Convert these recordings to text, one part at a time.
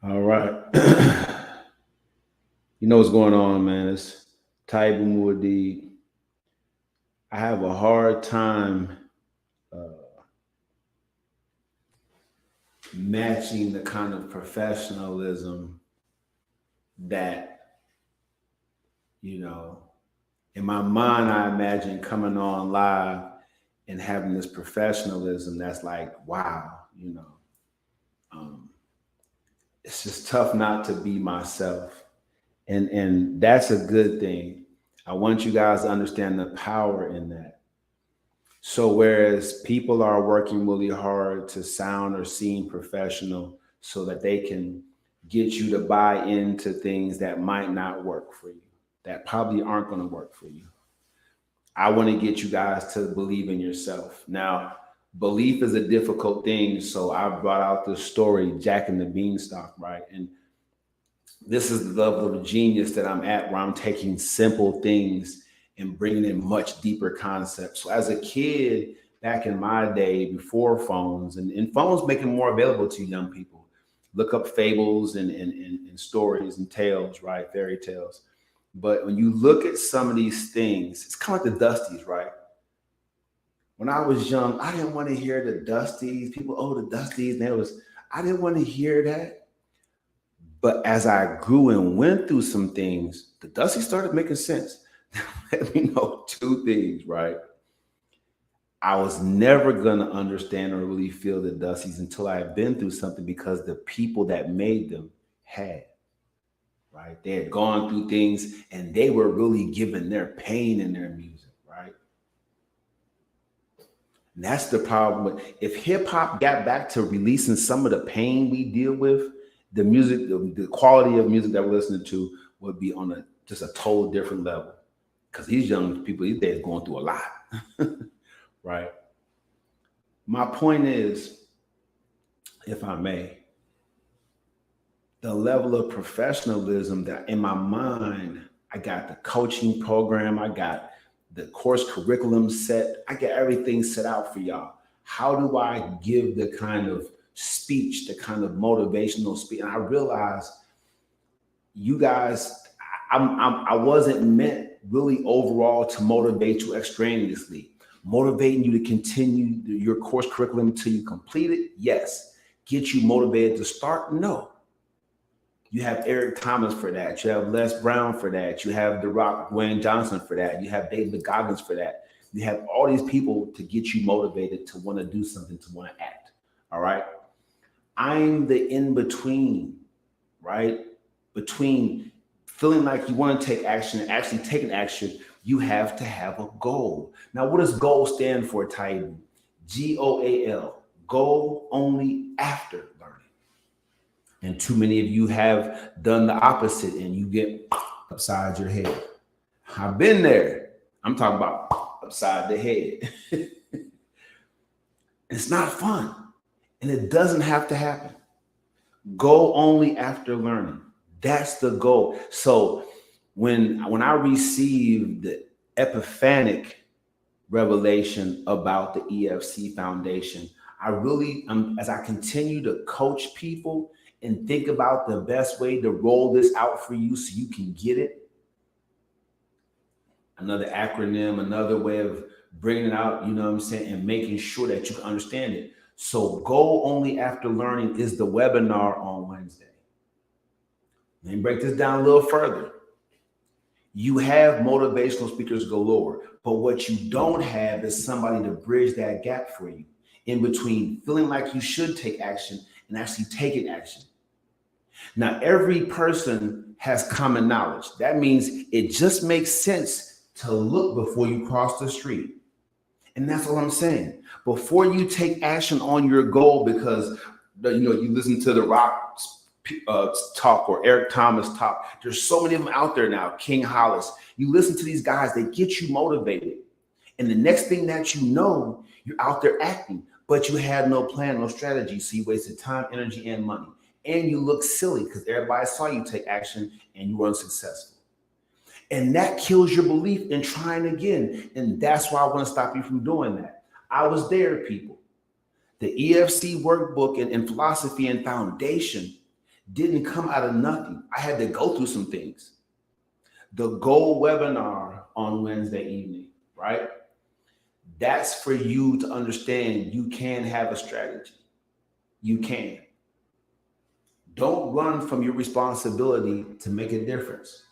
All right. You know what's going on, man. It's Taibu Muad'Dib. I have a hard time matching the kind of professionalism that, you know, in my mind, I imagine coming on live and having this professionalism that's like, wow, um, it's just tough not to be myself. And that's a good thing. I want you guys to understand the power in that. So whereas people are working really hard to sound or seem professional so that they can get you to buy into things that might not work for you, that probably aren't going to work for you. I want to get you guys to believe in yourself. Now, belief is a difficult thing, so I brought out the story Jack and the Beanstalk, right? And this is the level of genius that I'm at, where I'm taking simple things and bringing in much deeper concepts. So as a kid, back in my day, before phones, and phones making more available to young people, look up fables and stories and tales, right? Fairy tales. But when you look at some of these things, it's kind of like the Dusties, right? When I was young, I didn't want to hear the Dusties. People, oh, the Dusties. And it was, I didn't want to hear that. But as I grew and went through some things, the Dusty started making sense. Let me know two things, right? I was never going to understand or really feel the Dusties until I had been through something, because the people that made them had, right? They had gone through things and they were really giving their pain in their music, right? And that's the problem. If hip hop got back to releasing some of the pain we deal with, the music, the quality of music that we're listening to would be on a just a total different level. Because these young people these days going through a lot, right? My point is, if I may, the level of professionalism that in my mind, I got the coaching program, I got the course curriculum set, I got everything set out for y'all. How do I give the kind of speech, the kind of motivational speech? And I realized you guys, I wasn't meant really overall to motivate you extraneously. Motivating you to continue your course curriculum until you complete it, yes. Get you motivated to start, no. You have Eric Thomas for that. You have Les Brown for that. You have The Rock, Dwayne Johnson for that. You have David Goggins for that. You have all these people to get you motivated to want to do something, to want to act. All right. I'm the in between, right? Between feeling like you want to take action and actually taking action, you have to have a goal. Now, what does goal stand for, Titan? GOAL, goal only after learning. And too many of you have done the opposite and you get upside your head. I've been there. I'm talking about upside the head. It's not fun. And it doesn't have to happen. Go only after learning. That's the goal. So when I received the epiphanic revelation about the EFC Foundation, I really, as I continue to coach people and think about the best way to roll this out for you so you can get it. Another acronym, another way of bringing it out, you know what I'm saying, and making sure that you can understand it. So Go Only After Learning is the webinar on Wednesday. Let me break this down a little further. You have motivational speakers galore, but what you don't have is somebody to bridge that gap for you in between feeling like you should take action and actually taking action. Now, every person has common knowledge. That means it just makes sense to look before you cross the street. And that's all I'm saying. Before you take action on your goal, because you listen to The Rock talk or Eric Thomas talk. There's so many of them out there now. King Hollis. You listen to these guys, they get you motivated. And the next thing that you know, you're out there acting, but you had no plan, no strategy. So you wasted time, energy, and money. And you look silly because everybody saw you take action and you were unsuccessful. And that kills your belief in trying again. And that's why I want to stop you from doing that. I was there, people. The EFC workbook and philosophy and foundation didn't come out of nothing. I had to go through some things. The gold webinar on Wednesday evening, right? That's for you to understand you can have a strategy. You can. Don't run from your responsibility to make a difference.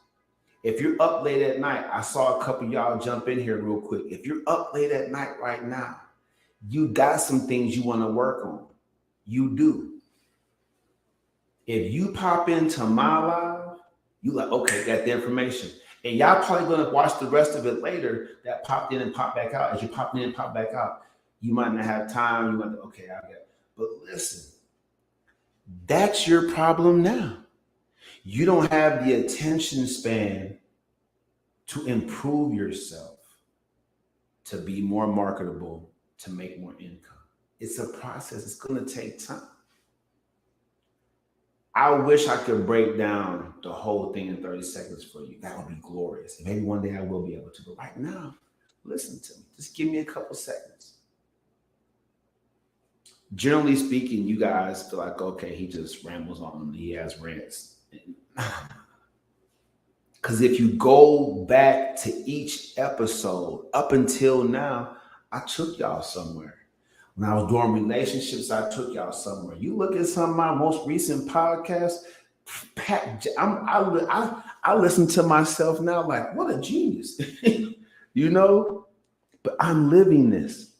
If you're up late at night, I saw a couple of y'all jump in here real quick. If you're up late at night right now, you got some things you want to work on. You do. If you pop into my live, you like, okay, got the information. And y'all probably gonna watch the rest of it later that popped in and popped back out. As you pop in and pop back out, you might not have time. You might, okay, I get it. But listen, that's your problem now. You don't have the attention span to improve yourself, to be more marketable, to make more income. It's a process. It's going to take time. I wish I could break down the whole thing in 30 seconds for you. That would be glorious. And maybe one day I will be able to. But right now, listen to me. Just give me a couple seconds. Generally speaking, you guys feel like, okay, he just rambles on. He has rants. Because if you go back to each episode up until now, I took y'all somewhere. When I was doing relationships, I took y'all somewhere. You look at some of my most recent podcasts, I listen to myself now like, what a genius, you know? But I'm living this.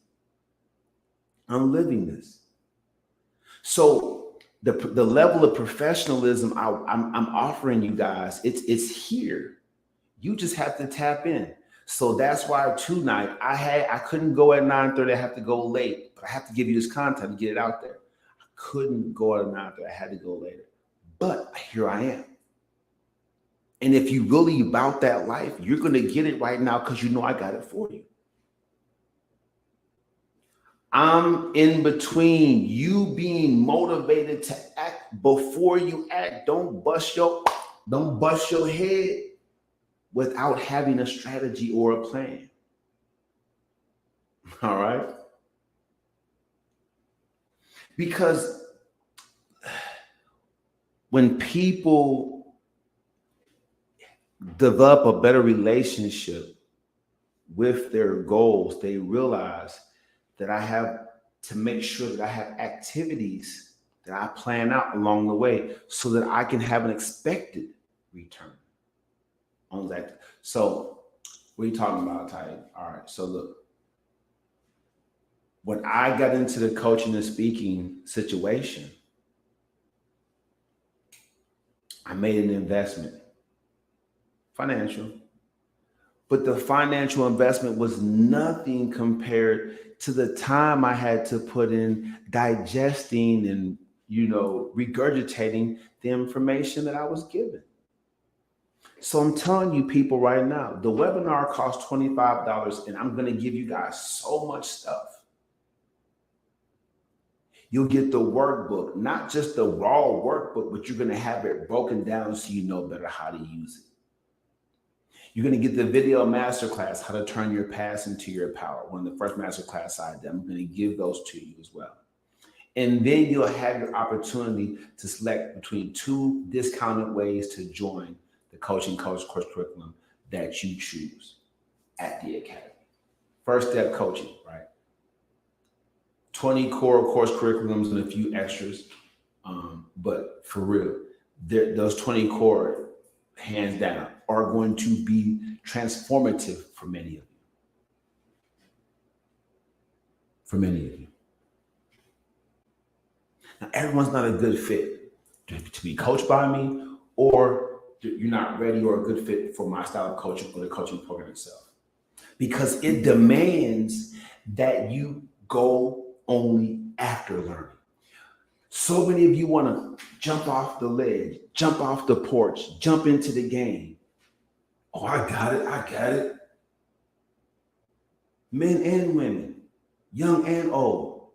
I'm living this. So the level of professionalism I'm offering you guys, it's here. You just have to tap in. So that's why tonight I couldn't go at 9:30. I have to go late, but I have to give you this content to get it out there. I couldn't go at 9:30. I had to go later, but here I am. And if you really about that life, you're going to get it right now because you know I got it for you. I'm in between you being motivated to act before you act. Don't bust your head without having a strategy or a plan. All right? Because when people develop a better relationship with their goals, they realize that I have to make sure that I have activities that I plan out along the way so that I can have an expected return on that. So what are you talking about, Ty? All right. So look, when I got into the coaching and speaking situation, I made an investment, financial, but the financial investment was nothing compared to the time I had to put in digesting and, regurgitating the information that I was given. So I'm telling you people right now, the webinar costs $25 and I'm going to give you guys so much stuff. You'll get the workbook, not just the raw workbook, but you're going to have it broken down so you know better how to use it. You're going to get the video masterclass, how to turn your past into your power. One of the first masterclass I did. I'm going to give those to you as well. And then you'll have your opportunity to select between 2 discounted ways to join the Coaching Coach course curriculum that you choose at the Academy. First step coaching, right? 20 core course curriculums and a few extras. But for real, those 20 core, hands down, are going to be transformative for many of you. For many of you. Now, everyone's not a good fit to be coached by me, or you're not ready or a good fit for my style of coaching or the coaching program itself. Because it demands that you go only after learning. So many of you want to jump off the ledge, jump off the porch, jump into the game. Oh, I got it. Men and women, young and old.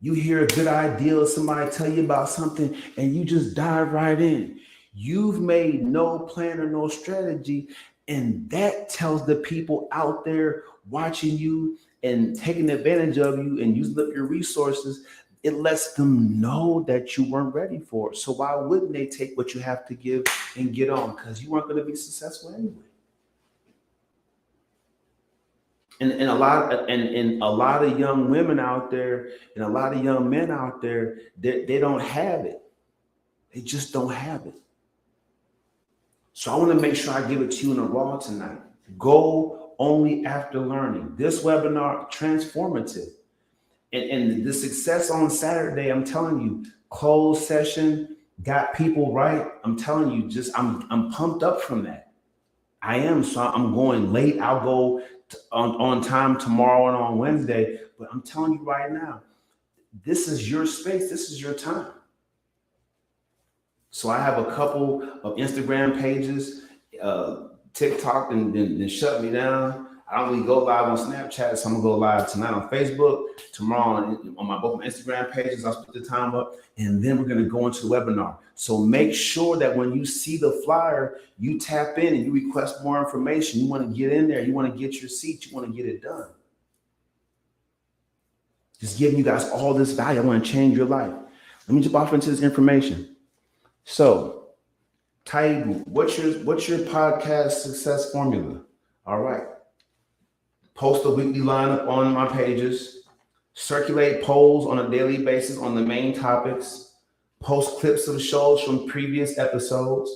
You hear a good idea, somebody tell you about something, and you just dive right in. You've made no plan or no strategy, and that tells the people out there watching you and taking advantage of you and using up your resources, it lets them know that you weren't ready for it. So why wouldn't they take what you have to give and get on? Because you weren't going to be successful anyway. And a lot of young women out there and a lot of young men out there, they don't have it. They just don't have it. So I want to make sure I give it to you in a raw tonight. Go only after learning. This webinar, transformative. And the success on Saturday, I'm telling you, closed session, got people right. I'm telling you, I'm pumped up from that. I am. So I'm going late. I'll go on time tomorrow and on Wednesday. But I'm telling you right now, this is your space. This is your time. So I have a couple of Instagram pages. TikTok and shut me down. I don't really go live on Snapchat, so I'm gonna go live tonight on Facebook, tomorrow on both my Instagram pages. I'll split the time up, and then we're gonna go into the webinar. So make sure that when you see the flyer, you tap in and you request more information. You want to get in there, you want to get your seat, you want to get it done. Just giving you guys all this value. I want to change your life. Let me jump off into this information. So, Taibu, what's your podcast success formula? All right. Post a weekly lineup on my pages. Circulate polls on a daily basis on the main topics. Post clips of shows from previous episodes.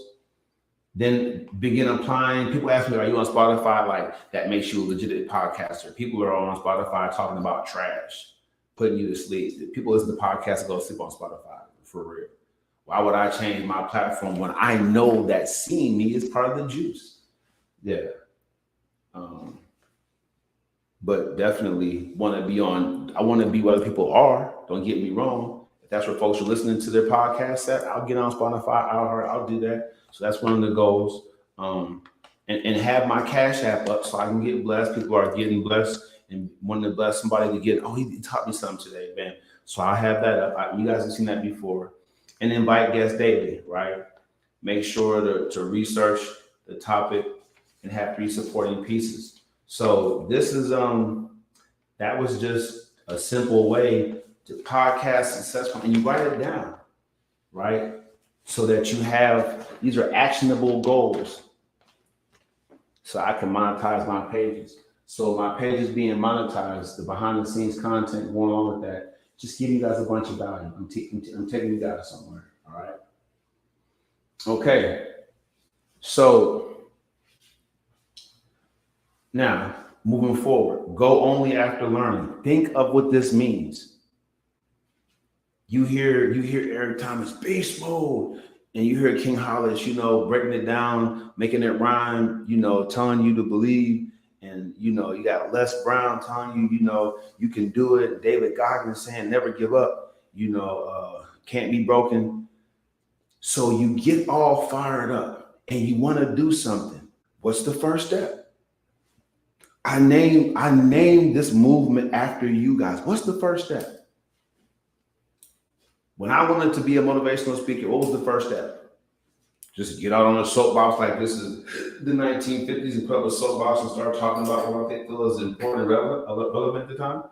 Then begin applying. People ask me, are you on Spotify? Like, that makes you a legitimate podcaster. People are on Spotify talking about trash, putting you to sleep. People listen to podcasts and go sleep on Spotify, for real. Why would I change my platform when I know that seeing me is part of the juice? Yeah. But definitely I want to be where other people are. Don't get me wrong. If that's where folks are listening to their podcast at, I'll get on Spotify. I'll do that. So that's one of the goals. And have my Cash App up so I can get blessed. People are getting blessed and wanting to bless somebody to get, he taught me something today, man. So I have that up. You guys have seen that before. And invite guests daily, right? Make sure to research the topic and have 3 supporting pieces. So this is that was just a simple way to podcast successful, and you write it down, right? So that you have, these are actionable goals. So I can monetize my pages. So my pages being monetized, the behind the scenes content going on with that, just giving you guys a bunch of value. I'm taking you guys somewhere. All right. Okay. So now moving forward, go only after learning. Think of what this means. You hear Eric Thomas, beast mode, and you hear King Hollis, breaking it down, making it rhyme, telling you to believe. And, you got Les Brown telling you, you can do it. David Goggins saying, never give up, can't be broken. So you get all fired up and you want to do something. What's the first step? I named this movement after you guys. What's the first step? When I wanted to be a motivational speaker, what was the first step? Just get out on a soapbox like this is the 1950s and put up a soapbox and start talking about what I feel is important and relevant at the time.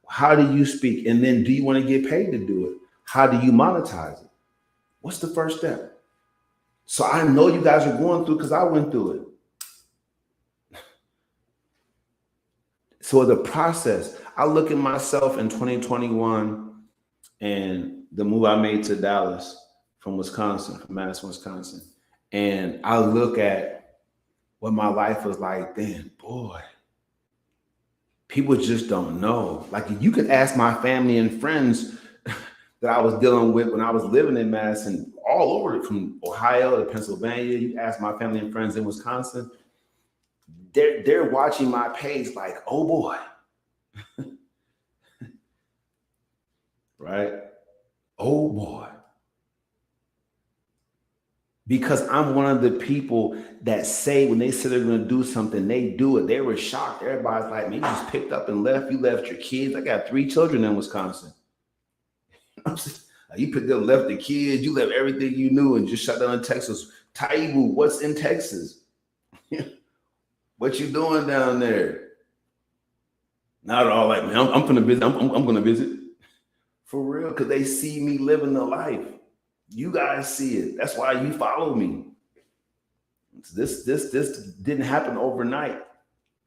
How do you speak? And then do you want to get paid to do it? How do you monetize it? What's the first step? So I know you guys are going through because I went through it. So the process, I look at myself in 2021 and the move I made to Dallas from Madison, Wisconsin. And I look at what my life was like then. Boy, people just don't know. Like, you could ask my family and friends that I was dealing with when I was living in Madison, all over, from Ohio to Pennsylvania. You ask my family and friends in Wisconsin, they're watching my page like, oh boy. Right? Oh boy. Because I'm one of the people that say when they say they're going to do something, they do it. They were shocked. Everybody's like, man, you just picked up and left. You left your kids. I got 3 children in Wisconsin. You picked up, left the kids. You left everything you knew and just shut down in Texas. Taibu, what's in Texas? What you doing down there? Not at all. Like, man, I'm going to visit. I'm going to visit. For real, because they see me living the life. You guys see it. That's why you follow me. This didn't happen overnight.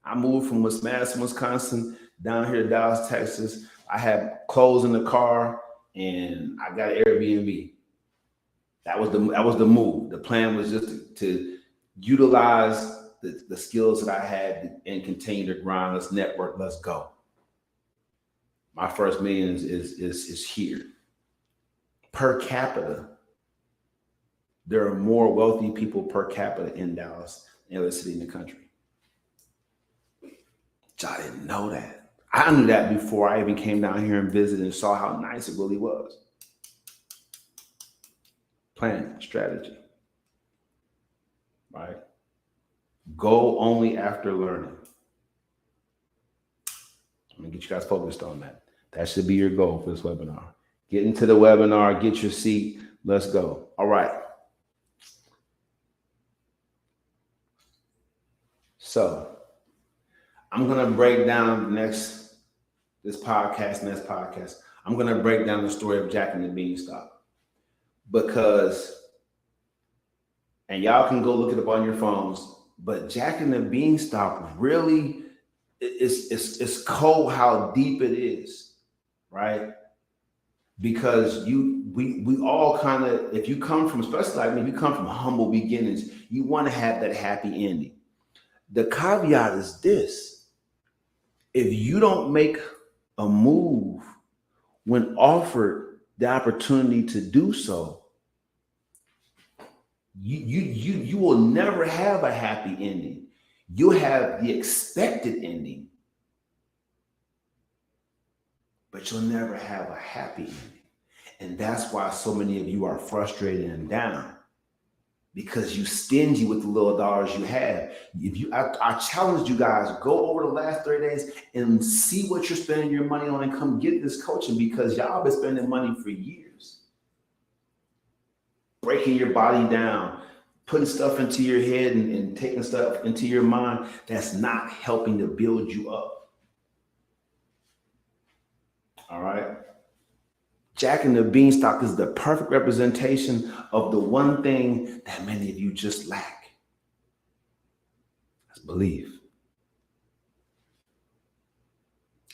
I moved from Madison, Wisconsin, down here to Dallas, Texas. I had clothes in the car, and I got an Airbnb. That was the move. The plan was just to utilize the skills that I had and continue to grind. Let's network. Let's go. My first million is here. Per capita, there are more wealthy people per capita in Dallas than other city in the country. I didn't know that. I knew that before I even came down here and visited and saw how nice it really was. Plan, strategy, right? Go only after learning. I'm gonna get you guys focused on that. That should be your goal for this webinar. Get into the webinar, get your seat, let's go. All right. So I'm gonna break down next podcast. I'm gonna break down the story of Jack and the Beanstalk. Because, and y'all can go look it up on your phones, but Jack and the Beanstalk really it's cold how deep it is, right? Because we all kind of, if you come from, especially like me, if you come from humble beginnings, you want to have that happy ending. The caveat is this: if you don't make a move when offered the opportunity to do so, you will never have a happy ending. You'll have the expected ending, but you'll never have a happy ending. And that's why so many of you are frustrated and down, because you stingy with the little dollars you have. I challenge you guys, go over the last 30 days and see what you're spending your money on and come get this coaching, because y'all been spending money for years. Breaking your body down, putting stuff into your head and taking stuff into your mind that's not helping to build you up. All right. Jack and the Beanstalk is the perfect representation of the one thing that many of you just lack. That's belief.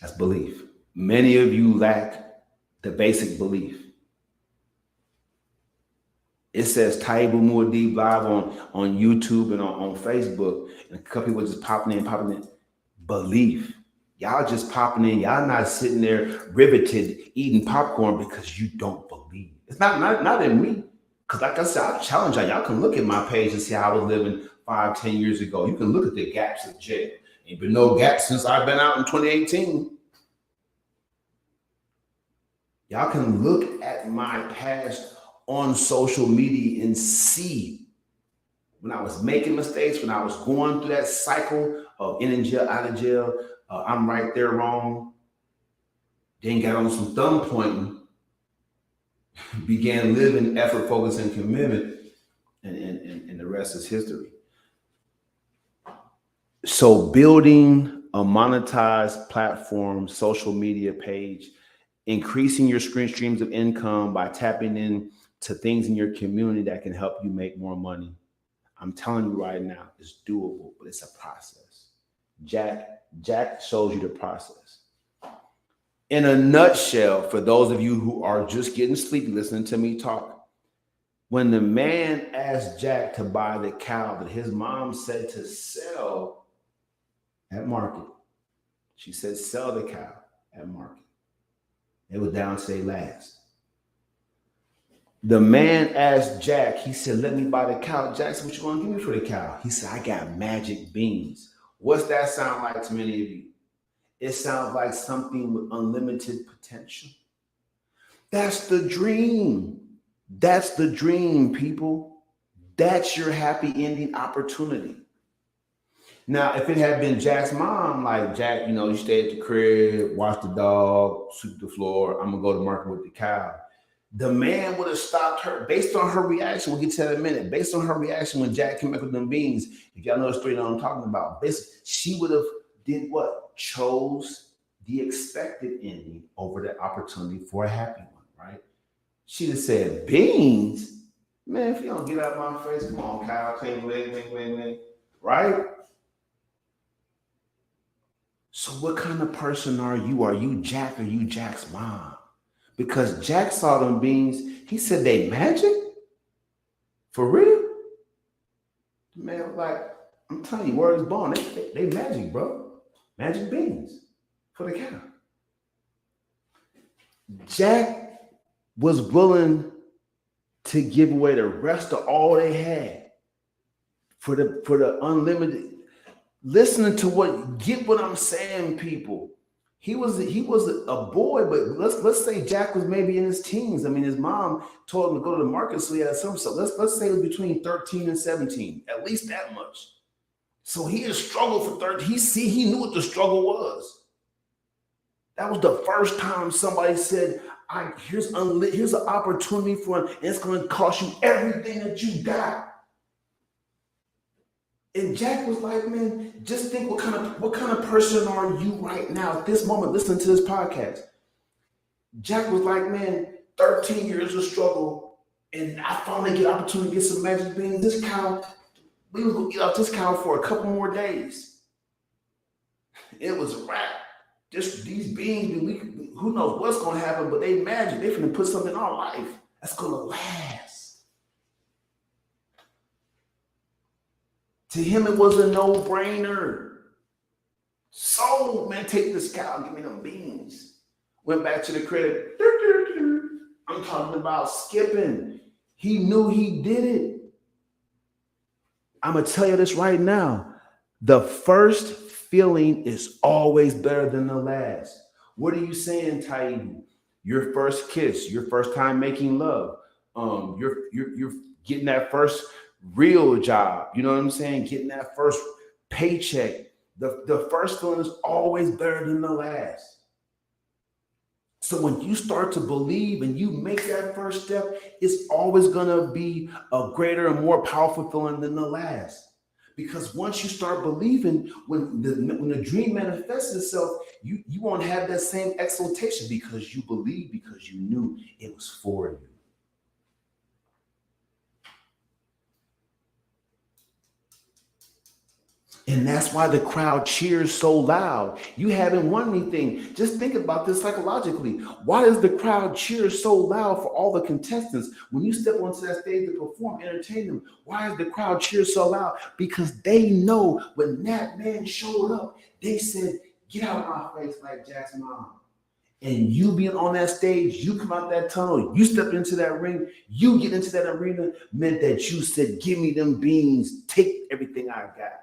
That's belief. Many of you lack the basic belief. It says Taibu Muad'Dib live on YouTube and on Facebook, and a couple people just popping in. Belief. Y'all just popping in. Y'all not sitting there riveted eating popcorn because you don't believe. It's not in me. Because like I said, I challenge y'all. Y'all can look at my page and see how I was living 5-10 years ago. You can look at the gaps of jail. Ain't been no gaps since I've been out in 2018. Y'all can look at my past on social media and see when I was making mistakes, when I was going through that cycle of in jail, out of jail, I'm right there wrong. Then got on some thumb pointing, began living effort, focus, and commitment, and the rest is history. So building a monetized platform, social media page, increasing your streams of income by tapping in to things in your community that can help you make more money. I'm telling you right now, it's doable, but it's a process. Jack shows you the process. In a nutshell, for those of you who are just getting sleepy listening to me talk, when the man asked Jack to buy the cow that his mom said to sell at market, she said, sell the cow at market. It was down to say last. The man asked Jack, he said, let me buy the cow. Jack said, what you want to give me for the cow? He said, I got magic beans. What's that sound like to many of you? It sounds like something with unlimited potential. That's the dream. That's the dream, people. That's your happy ending opportunity. Now, if it had been Jack's mom, like Jack, you stay at the crib, watch the dog, sweep the floor, I'm going to go to market with the cow. The man would have stopped her based on her reaction. We'll get to that in a minute. Based on her reaction when Jack came back with them beans, if y'all know the story that I'm talking about, basically, she would have did what? Chose the expected ending over the opportunity for a happy one, right? She'd have said, beans? Man, if you don't get out of my face, come on, Kyle, clean, wing, right? So what kind of person are you? Are you Jack or you Jack's mom? Because Jack saw them beans. He said, they magic? For real? The man was like, I'm telling you, word is born. They magic, bro. Magic beans for the cow. Jack was willing to give away the rest of all they had for the unlimited. Listening to get what I'm saying, people. He was a boy, but let's say Jack was maybe in his teens. I mean, his mom told him to go to the market, so he had some. So let's say it was between 13 and 17, at least that much. So he had struggled for 30. He knew what the struggle was. That was the first time somebody said, here's an opportunity for it, and it's going to cost you everything that you got. And Jack was like, man, just think what kind of person are you right now at this moment listening to this podcast? Jack was like, man, 13 years of struggle, and I finally get an opportunity to get some magic beans. This cow, we was gonna eat off this cow for a couple more days. It was a wrap. These beans, who knows what's gonna happen, but they magic. They finna put something in our life that's gonna last. To him, it was a no-brainer. So, man, take this cow, give me them beans. Went back to the crib. I'm talking about skipping. He knew he did it. I'm going to tell you this right now. The first feeling is always better than the last. What are you saying, Taibu? Your first kiss, your first time making love, you're getting that first real job, you know what I'm saying? Getting that first paycheck. The first feeling is always better than the last. So when you start to believe and you make that first step, it's always gonna be a greater and more powerful feeling than the last. Because once you start believing, when the dream manifests itself, you won't have that same exaltation because you believe, because you knew it was for you. And that's why the crowd cheers so loud. You haven't won anything. Just think about this psychologically. Why does the crowd cheer so loud for all the contestants? When you step onto that stage to perform, entertain them, why does the crowd cheer so loud? Because they know when that man showed up, they said, get out of my face like Jack's mom. And you being on that stage, you come out that tunnel, you step into that ring, you get into that arena, meant that you said, give me them beans, take everything I got.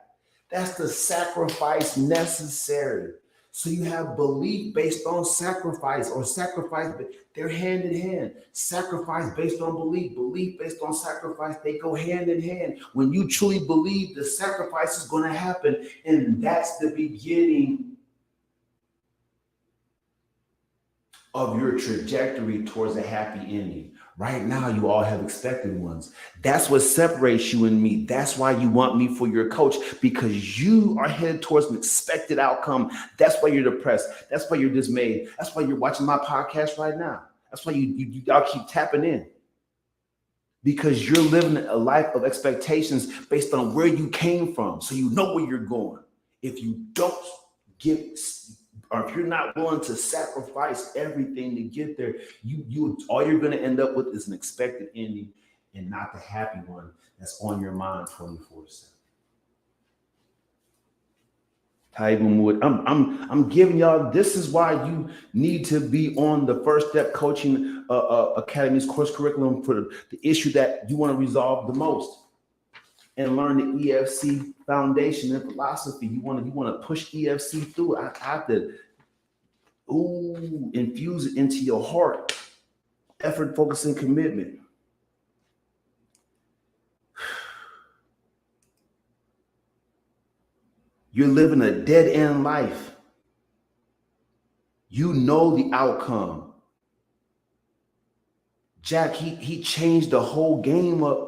That's the sacrifice necessary. So you have belief based on sacrifice, or sacrifice, they're hand in hand. Sacrifice based on belief, belief based on sacrifice, they go hand in hand. When you truly believe, the sacrifice is going to happen, and that's the beginning of your trajectory towards a happy ending. Right now, you all have expected ones. That's what separates you and me. That's why you want me for your coach, because you are headed towards an expected outcome. That's why you're depressed. That's why you're dismayed. That's why you're watching my podcast right now. That's why y'all keep tapping in, because you're living a life of expectations based on where you came from. So you know where you're going. If you don't or if you're not willing to sacrifice everything to get there, you all you're going to end up with is an expected ending, and not the happy one that's on your mind 24/7. I'm giving y'all. This is why you need to be on the First Step Coaching Academy's course curriculum for the issue that you want to resolve the most, and learn the EFC foundation and philosophy. You want to push EFC through. I have to infuse it into your heart. Effort, focus, and commitment. You're living a dead-end life. You know the outcome. Jack, he changed the whole game up.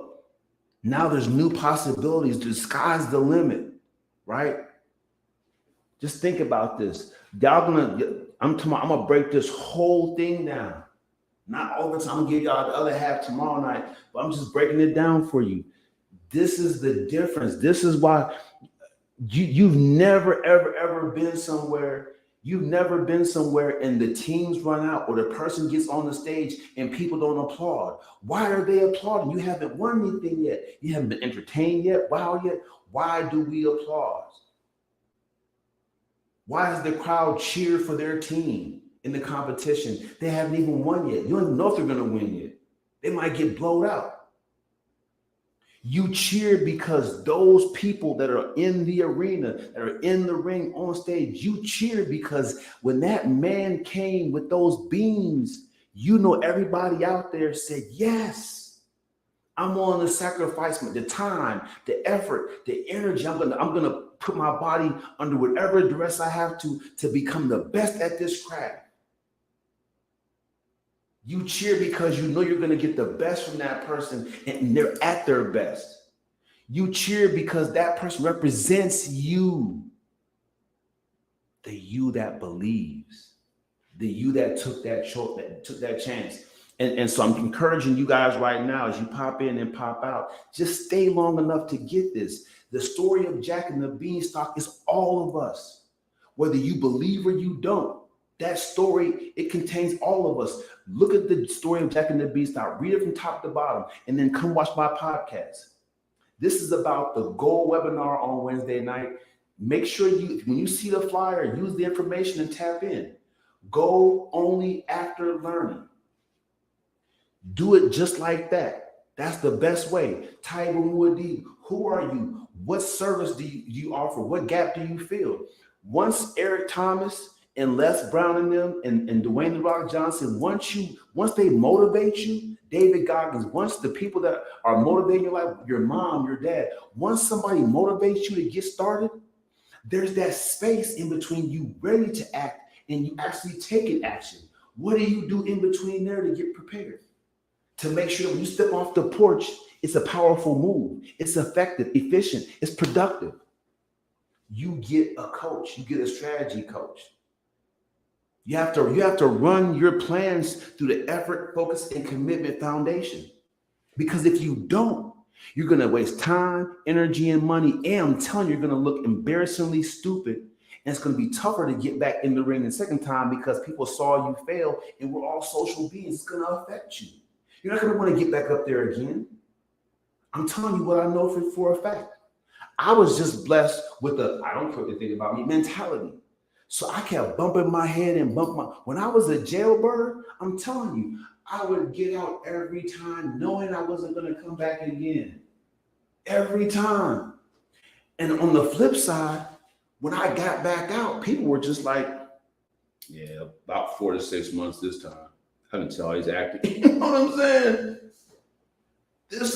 Now there's new possibilities. The sky's the limit, right? Just think about this. I'm gonna break this whole thing down. Not all the time. I'm gonna give y'all the other half tomorrow night, but I'm just breaking it down for you. This is the difference. This is why you've never ever been somewhere. You've never been somewhere and the teams run out or the person gets on the stage and people don't applaud. Why are they applauding? You haven't won anything yet. You haven't been entertained yet. Wow yet. Why do we applaud? Why does the crowd cheer for their team in the competition? They haven't even won yet. You don't even know if they're going to win yet. They might get blowed out. You cheer because those people that are in the arena, that are in the ring on stage, you cheer because when that man came with those beams, you know everybody out there said, yes, I'm willing to sacrifice the time, the effort, the energy. I'm gonna put my body under whatever duress I have to become the best at this craft. You cheer because you know you're going to get the best from that person and they're at their best. You cheer because that person represents you. The you that believes, the you that took that chance. And so I'm encouraging you guys right now as you pop in and pop out, just stay long enough to get this. The story of Jack and the Beanstalk is all of us, whether you believe or you don't. That story, it contains all of us. Look at the story of Jack and the Beanstalk. Read it from top to bottom, and then come watch my podcast. This is about the gold webinar on Wednesday night. Make sure when you see the flyer, use the information and tap in. Go only after learning. Do it just like that. That's the best way. Type Woody, who are you? What service do you offer? What gap do you fill? Once Eric Thomas and Les Brown and them and Dwayne The Rock Johnson, once they motivate you, David Goggins, once the people that are motivating your life, your mom, your dad, once somebody motivates you to get started, there's that space in between you ready to act and you actually taking action. What do you do in between there to get prepared? To make sure when you step off the porch, it's a powerful move. It's effective, efficient, it's productive. You get a coach, you get a strategy coach. You have to run your plans through the effort, focus, and commitment foundation. Because if you don't, you're going to waste time, energy, and money. And I'm telling you, you're going to look embarrassingly stupid. And it's going to be tougher to get back in the ring the second time because people saw you fail and we're all social beings. It's going to affect you. You're not going to want to get back up there again. I'm telling you what I know for a fact. I was just blessed with I don't care what they think about me mentality. So I kept bumping my head and when I was a jailbird, I'm telling you, I would get out every time knowing I wasn't going to come back again. Every time. And on the flip side, when I got back out, people were just like, yeah, about 4 to 6 months this time. I can tell he's acting. You know what I'm saying? This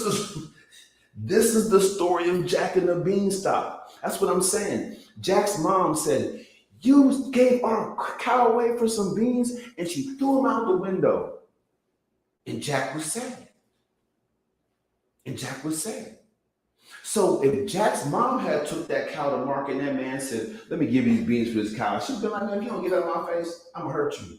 is the story of Jack and the Beanstalk. That's what I'm saying. Jack's mom said, you gave our cow away for some beans, and she threw him out the window. And Jack was sad. So if Jack's mom had took that cow to market and that man said, let me give you these beans for this cow, she'd be like, man, if you don't get out of my face, I'm going to hurt you.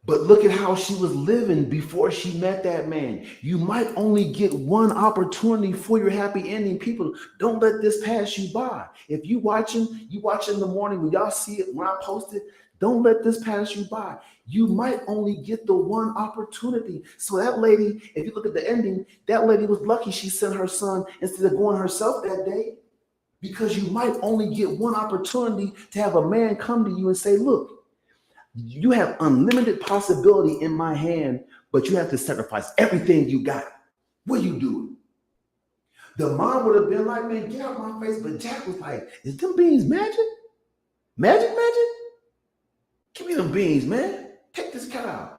But look at how she was living before she met that man. You might only get one opportunity for your happy ending. People, don't let this pass you by. If you watch in the morning when y'all see it, when I post it, don't let this pass you by. You might only get the one opportunity. So that lady, if you look at the ending, that lady was lucky she sent her son instead of going herself that day, because you might only get one opportunity to have a man come to you and say, look, you have unlimited possibility in my hand, but you have to sacrifice everything you got. What are you doing? The mom would have been like, man, get out my face. But Jack was like, is them beans magic? Magic? Give me them beans, man. Take this cow.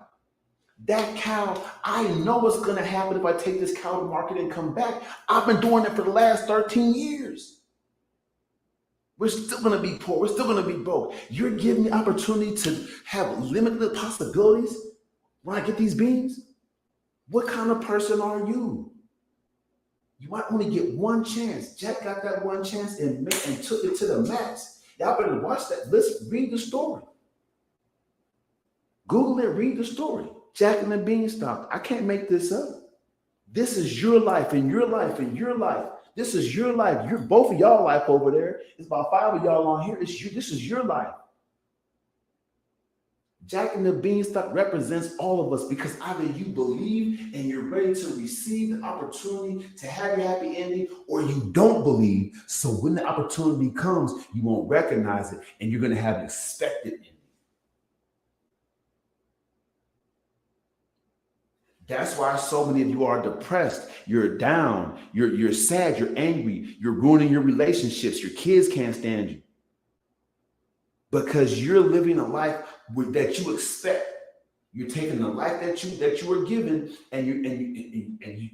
That cow, I know what's going to happen if I take this cow to market and come back. I've been doing it for the last 13 years. We're still going to be poor. We're still going to be broke. You're giving me opportunity to have limited possibilities when I get these beans? What kind of person are you? You might only get one chance. Jack got that one chance and took it to the max. Y'all better watch that. Let's read the story. Google it, read the story. Jack and the Beanstalk. I can't make this up. This is your life and your life and your life. This is your life. You're both of y'all life over there. It's about 5 of y'all on here. This is your life. Jack and the Beanstalk represents all of us because either you believe and you're ready to receive the opportunity to have your happy ending, or you don't believe. So when the opportunity comes, you won't recognize it and you're going to have an expected ending. That's why so many of you are depressed. You're down. You're sad. You're angry. You're ruining your relationships. Your kids can't stand you. Because you're living a life that you expect. You're taking the life that you were given, and you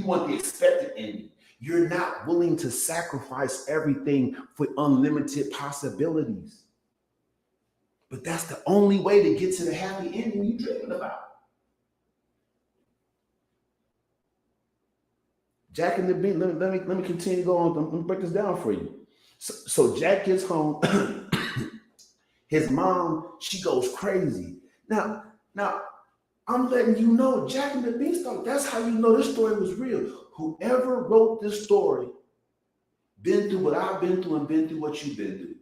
want the expected ending. You're not willing to sacrifice everything for unlimited possibilities. But that's the only way to get to the happy ending you're dreaming about. Jack and the Bean. Let me continue to go on. Let me break this down for you. So Jack gets home. His mom, she goes crazy. Now, I'm letting you know, Jack and the Beanstalk, that's how you know this story was real. Whoever wrote this story been through what I've been through and been through what you've been through.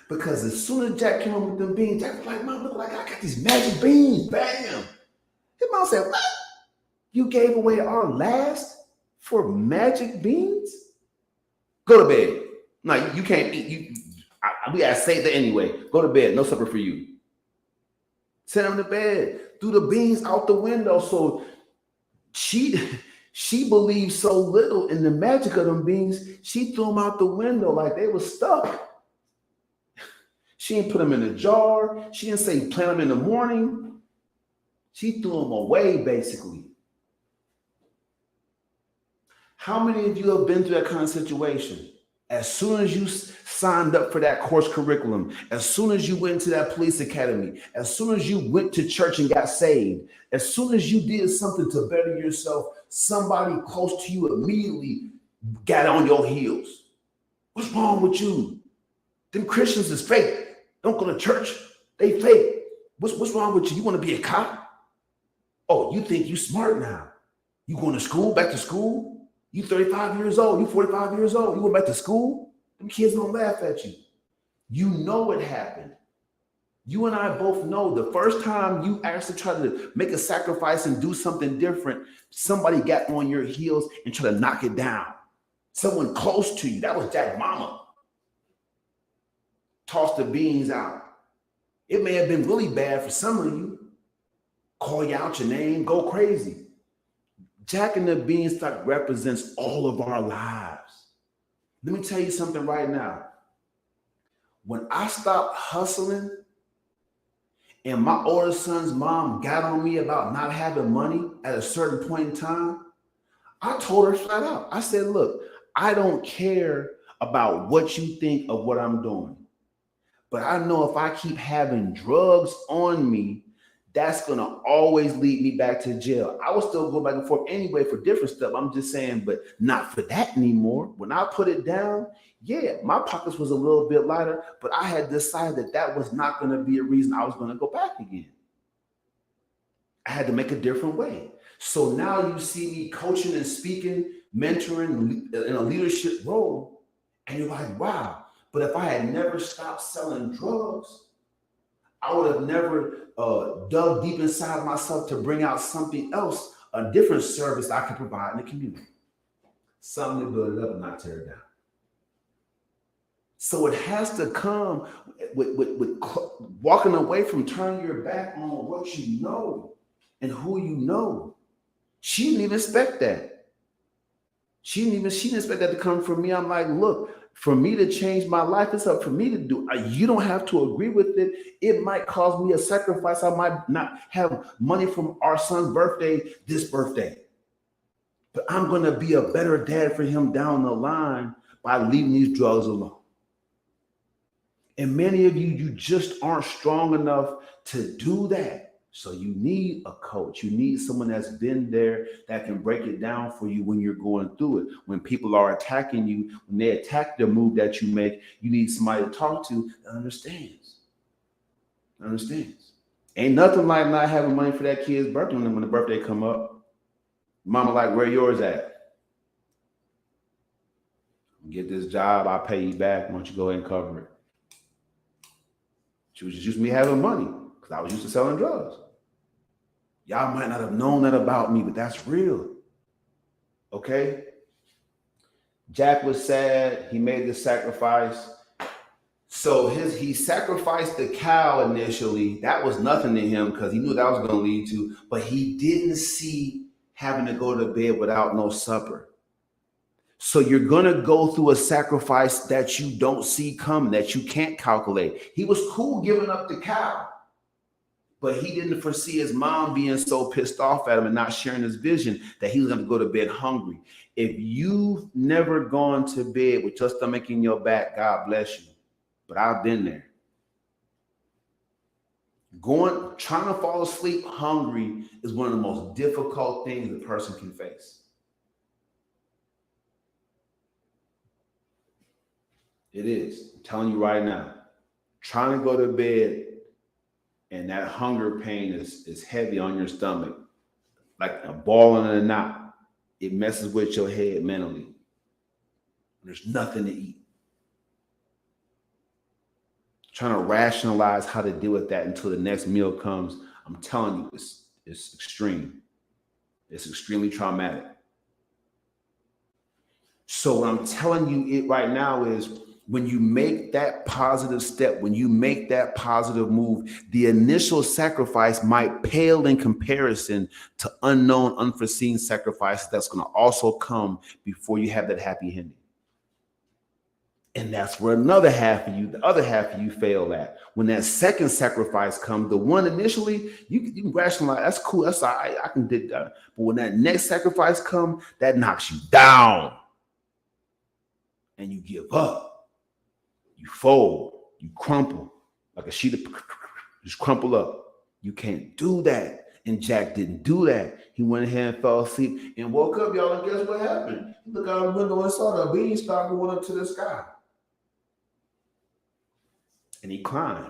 Because as soon as Jack came home with them beans, Jack was like, Mom, look like I got these magic beans. Bam. His mom said, what? You gave away our last for magic beans? Go to bed. No, you can't eat. We gotta save that anyway. Go to bed. No supper for you. Send him to bed. Threw the beans out the window. So she believed so little in the magic of them beans, she threw them out the window like they were stuck. She didn't put them in a jar. She didn't say plant them in the morning. She threw them away, basically. How many of you have been through that kind of situation? As soon as you signed up for that course curriculum, as soon as you went to that police academy, as soon as you went to church and got saved, as soon as you did something to better yourself, somebody close to you immediately got on your heels. What's wrong with you? Them Christians is fake. Don't go to church. They fake. What's wrong with you? You want to be a cop? Oh, you think you smart now? You going to school, back to school? You 35 years old, you 45 years old, you went back to school? Them kids gonna laugh at you. You know it happened. You and I both know the first time you actually try to make a sacrifice and do something different, somebody got on your heels and tried to knock it down. Someone close to you. That was Jack's mama. Toss the beans out. It may have been really bad for some of you. Call you out your name, go crazy. Jack and the Beanstalk represents all of our lives. Let me tell you something right now. When I stopped hustling and my older son's mom got on me about not having money at a certain point in time, I told her flat out. I said, look, I don't care about what you think of what I'm doing. But I know if I keep having drugs on me, that's going to always lead me back to jail. I will still go back and forth anyway for different stuff. I'm just saying, but not for that anymore. When I put it down, yeah, my pockets was a little bit lighter, but I had decided that was not going to be a reason I was going to go back again. I had to make a different way. So now you see me coaching and speaking, mentoring in a leadership role, and you're like, wow. But if I had never stopped selling drugs, I would have never dug deep inside myself to bring out something else, a different service I could provide in the community. Something to build it up and not tear it down. So it has to come with walking away from turning your back on what you know and who you know. She didn't even expect that. She didn't expect that to come from me. I'm like, look, for me to change my life, it's up for me to do. You don't have to agree with it. It might cause me a sacrifice. I might not have money from our son's birthday this birthday. But I'm going to be a better dad for him down the line by leaving these drugs alone. And many of you just aren't strong enough to do that. So you need a coach. You need someone that's been there that can break it down for you when you're going through it. When people are attacking you, when they attack the move that you make, you need somebody to talk to that understands. Understands. Ain't nothing like not having money for that kid's birthday when the birthday come up. Mama like, where yours at? Get this job, I'll pay you back. Why don't you go ahead and cover it? She was just used to me having money because I was used to selling drugs. Y'all might not have known that about me, but that's real. Okay? Jack was sad. He made the sacrifice. So he sacrificed the cow initially. That was nothing to him because he knew that was going to lead to, but he didn't see having to go to bed without no supper. So you're going to go through a sacrifice that you don't see coming, that you can't calculate. He was cool giving up the cow, but he didn't foresee his mom being so pissed off at him and not sharing his vision that he was going to go to bed hungry. If you've never gone to bed with your stomach in your back, God bless you. But I've been there. Trying to fall asleep hungry is one of the most difficult things a person can face. It is. I'm telling you right now. Trying to go to bed and that hunger pain is heavy on your stomach, like a ball in a knot. It messes with your head mentally. There's nothing to eat. Trying to rationalize how to deal with that until the next meal comes. I'm telling you, it's extreme. It's extremely traumatic. So what I'm telling you right now is when you make that positive step, when you make that positive move, the initial sacrifice might pale in comparison to unknown, unforeseen sacrifices that's going to also come before you have that happy ending. And that's where the other half of you fail at. When that second sacrifice comes, the one initially, you can rationalize, that's cool, that's all right, I can dig that. But when that next sacrifice comes, that knocks you down. And you give up. You fold. You crumple. Like a sheet of, just crumple up. You can't do that. And Jack didn't do that. He went ahead and fell asleep and woke up, y'all, and guess what happened? He looked out the window and saw the beanstalk going up to the sky. And he climbed.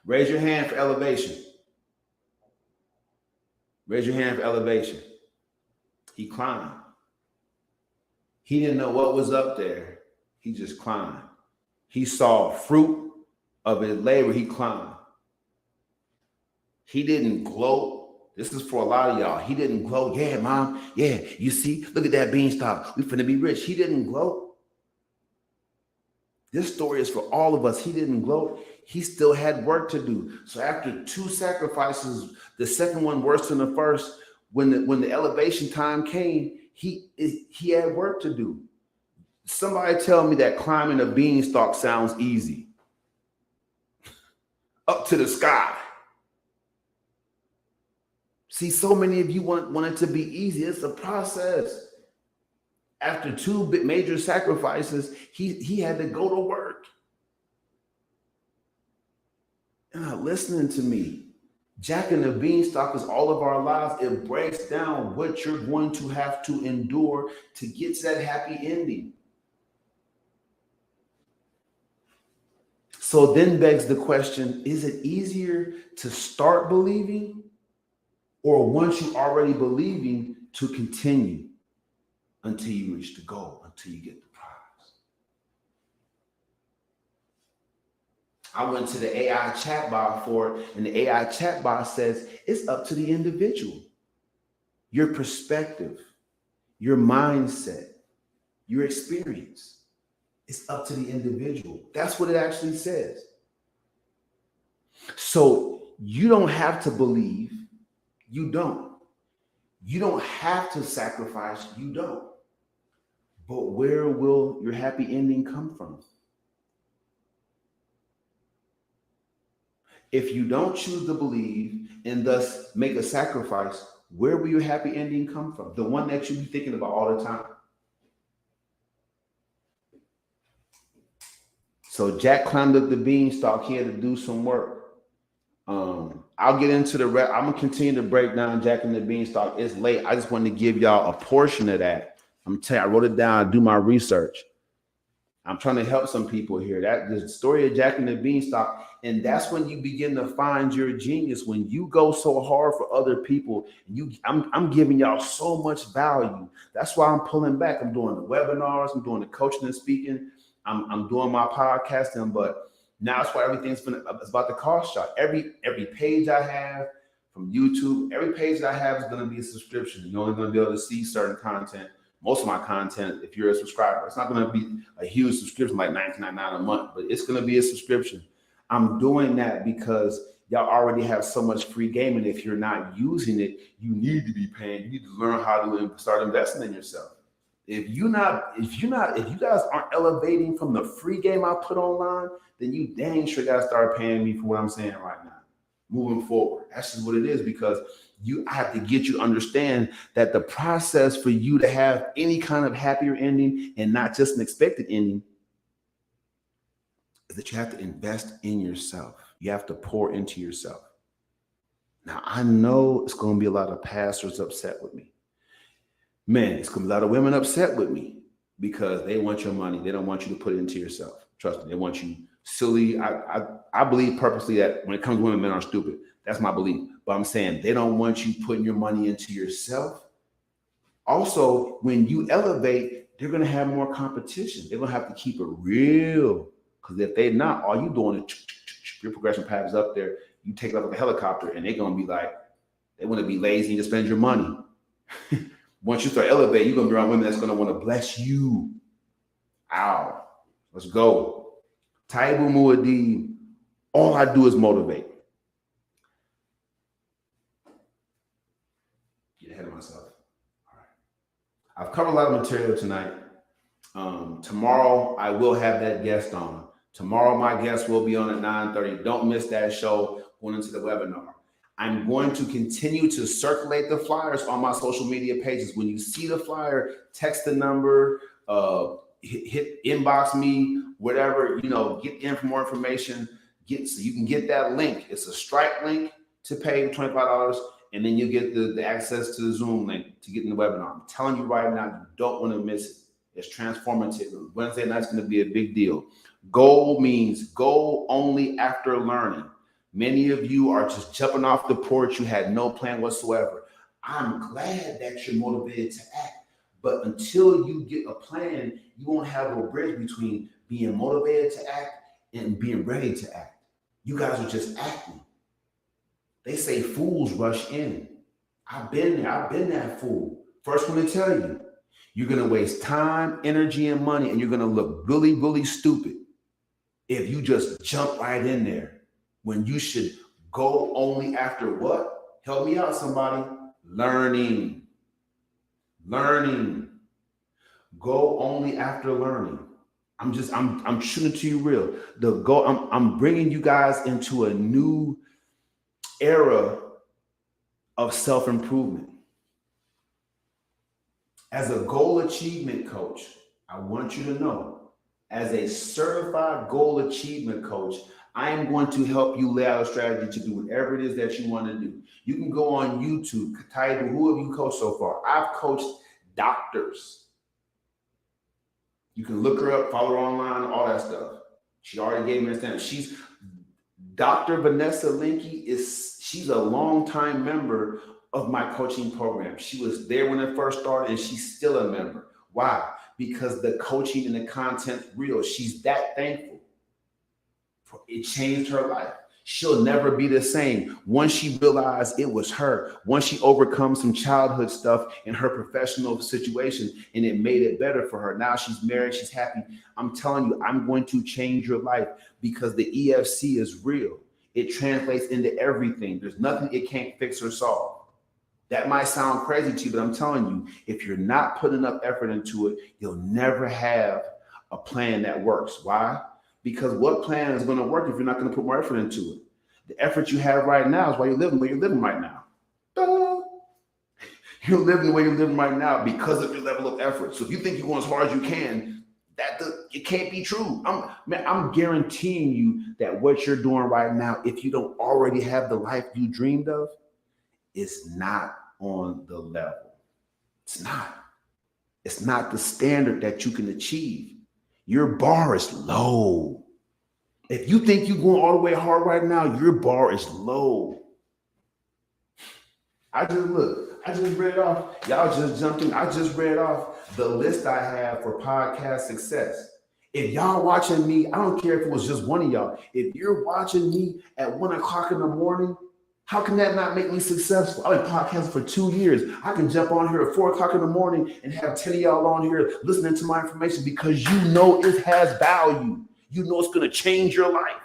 Raise your hand for elevation. Raise your hand for elevation. He climbed. He didn't know what was up there. He just climbed. He saw fruit of his labor. He climbed. He didn't gloat. This is for a lot of y'all. He didn't gloat. Yeah, mom. Yeah, you see, look at that beanstalk. We finna be rich. He didn't gloat. This story is for all of us. He didn't gloat. He still had work to do. So after 2 sacrifices, the second one worse than the first, when the elevation time came, he had work to do. Somebody tell me that climbing a beanstalk sounds easy. Up to the sky. See, so many of you want it to be easy. It's a process. After 2 major sacrifices, he had to go to work. You're not listening to me. Jack and the Beanstalk is all of our lives. It breaks down what you're going to have to endure to get to that happy ending. So then begs the question, is it easier to start believing or once you already believing to continue until you reach the goal, until you get the prize? I went to the AI chatbot for it, and the AI chatbot says it's up to the individual. Your perspective, your mindset, your experience. It's up to the individual. That's what it actually says. So you don't have to believe. You don't. You don't have to sacrifice. You don't. But where will your happy ending come from? If you don't choose to believe and thus make a sacrifice, where will your happy ending come from? The one that you be thinking about all the time. So Jack climbed up the beanstalk. He had to do some work. I'll get into the rest. I'm gonna continue to break down Jack and the Beanstalk. It's late. I just wanted to give y'all a portion of that. I'm telling you, I wrote it down, do my research. I'm trying to help some people here. That the story of Jack and the Beanstalk, and that's when you begin to find your genius. When you go so hard for other people, I'm giving y'all so much value. That's why I'm pulling back. I'm doing the webinars, I'm doing the coaching and speaking, I'm doing my podcasting, but now that's why it's about the cost shot. Every page I have from YouTube, every page that I have is going to be a subscription. You're only going to be able to see certain content. Most of my content, if you're a subscriber, it's not going to be a huge subscription like $19.99 a month, but it's going to be a subscription. I'm doing that because y'all already have so much free game, and if you're not using it, you need to be paying. You need to learn how to start investing in yourself. If you guys aren't elevating from the free game I put online, then you dang sure got to start paying me for what I'm saying right now. Moving forward, that's just what it is, because I have to get you to understand that the process for you to have any kind of happier ending and not just an expected ending is that you have to invest in yourself. You have to pour into yourself. Now, I know it's going to be a lot of pastors upset with me. Man, it's going to be a lot of women upset with me because they want your money. They don't want you to put it into yourself. Trust me, they want you silly. I believe purposely that when it comes to women, men are stupid. That's my belief. But I'm saying they don't want you putting your money into yourself. Also, when you elevate, they're going to have more competition. They're going to have to keep it real. Because if they're not, all you doing is your progression path is up there. You take it up like a helicopter, and they're going to be like, they want to be lazy and just spend your money. Once you start elevating, you're going to be around women that's going to want to bless you. Ow. Let's go. Taibu Muad'Dib, all I do is motivate. Get ahead of myself. All right. I've covered a lot of material tonight. Tomorrow, I will have that guest on. Tomorrow, my guest will be on at 9:30. Don't miss that show going into the webinar. I'm going to continue to circulate the flyers on my social media pages. When you see the flyer, text the number, hit inbox me, whatever, get in for more information. So you can get that link. It's a Stripe link to pay $25, and then you get the access to the Zoom link to get in the webinar. I'm telling you right now, you don't want to miss it. It's transformative. Wednesday night's going to be a big deal. Goal means go only after learning. Many of you are just jumping off the porch. You had no plan whatsoever. I'm glad that you're motivated to act. But until you get a plan, you won't have a bridge between being motivated to act and being ready to act. You guys are just acting. They say fools rush in. I've been there. I've been that fool. First one to tell you, you're going to waste time, energy, and money, and you're going to look really, really stupid if you just jump right in there when you should go only after what? Help me out, somebody. Learning. Go only after learning. I'm shooting to you real. I'm bringing you guys into a new era of self-improvement. As a goal achievement coach, I want you to know, as a certified goal achievement coach, I am going to help you lay out a strategy to do whatever it is that you want to do. You can go on YouTube, Taibu, who have you coached so far? I've coached doctors. You can look her up, follow her online, all that stuff. She already gave me a stamp. She's Dr. Vanessa Linke she's a longtime member of my coaching program. She was there when it first started, and she's still a member. Why? Because the coaching and the content's real. She's that thankful. It changed her life. She'll never be the same. Once she realized it was her, once she overcome some childhood stuff in her professional situation, and it made it better for her. Now she's married, she's happy. I'm telling you, I'm going to change your life because the EFC is real. It translates into everything. There's nothing it can't fix or solve. That might sound crazy to you, but I'm telling you, if you're not putting enough effort into it, you'll never have a plan that works. Why? Because what plan is going to work if you're not going to put more effort into it? The effort you have right now is why you're living where you're living right now. You're living the way you're living right now because of your level of effort. So if you think you're going as hard as you can, It can't be true. I'm guaranteeing you that what you're doing right now, if you don't already have the life you dreamed of, it's not on the level. It's not. It's not the standard that you can achieve. Your bar is low. If you think you're going all the way hard right now, your bar is low. I just read off. Y'all just jumped in. I just read off the list I have for podcast success. If y'all watching me, I don't care if it was just one of y'all. If you're watching me at 1 o'clock in the morning, how can that not make me successful? I've been podcasting for 2 years. I can jump on here at 4 o'clock in the morning and have 10 of y'all on here listening to my information because you know it has value. You know it's going to change your life.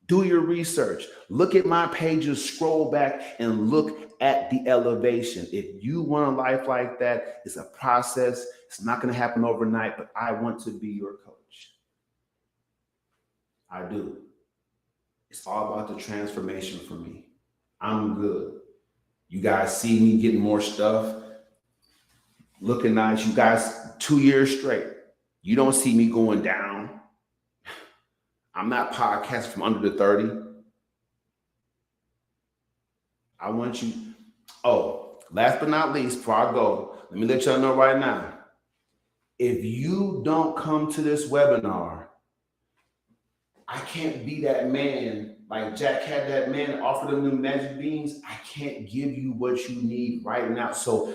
Do your research. Look at my pages, scroll back, and look at the elevation. If you want a life like that, it's a process. It's not going to happen overnight, but I want to be your coach. I do. It's all about the transformation for me. I'm good. You guys see me getting more stuff, looking nice. You guys, 2 years straight. You don't see me going down. I'm not podcasting from under the 30. I want you. Oh, last but not least, before I go, let me let y'all know right now. If you don't come to this webinar, I can't be that man. Like Jack had that man offer them the magic beans. I can't give you what you need right now. So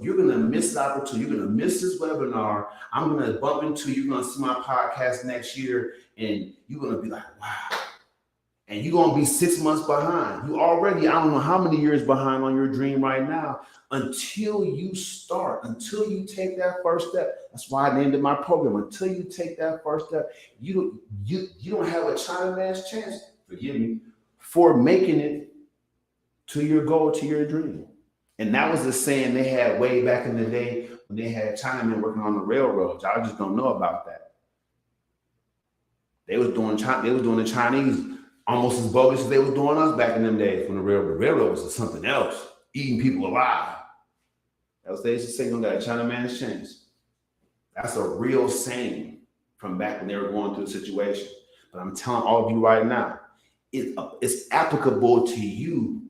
you're going to miss the opportunity. You're going to miss this webinar. I'm going to bump into you. You're going to see my podcast next year. And you're going to be like, wow. And you're going to be 6 months behind. You already, I don't know how many years behind on your dream right now. Until you start, until you take that first step. That's why I named it my program. Until you take that first step, you don't have a Chinaman's chance, forgive me, for making it to your goal, to your dream. And that was the saying they had way back in the day when they had Chinamen working on the railroads. Y'all just don't know about that. They was doing the Chinese almost as bogus as they was doing us back in them days when the railroad was something else, eating people alive. That was they used to say, "Don't got a Chinaman's chance." That's a real saying from back when they were going through the situation. But I'm telling all of you right now, it's applicable to you.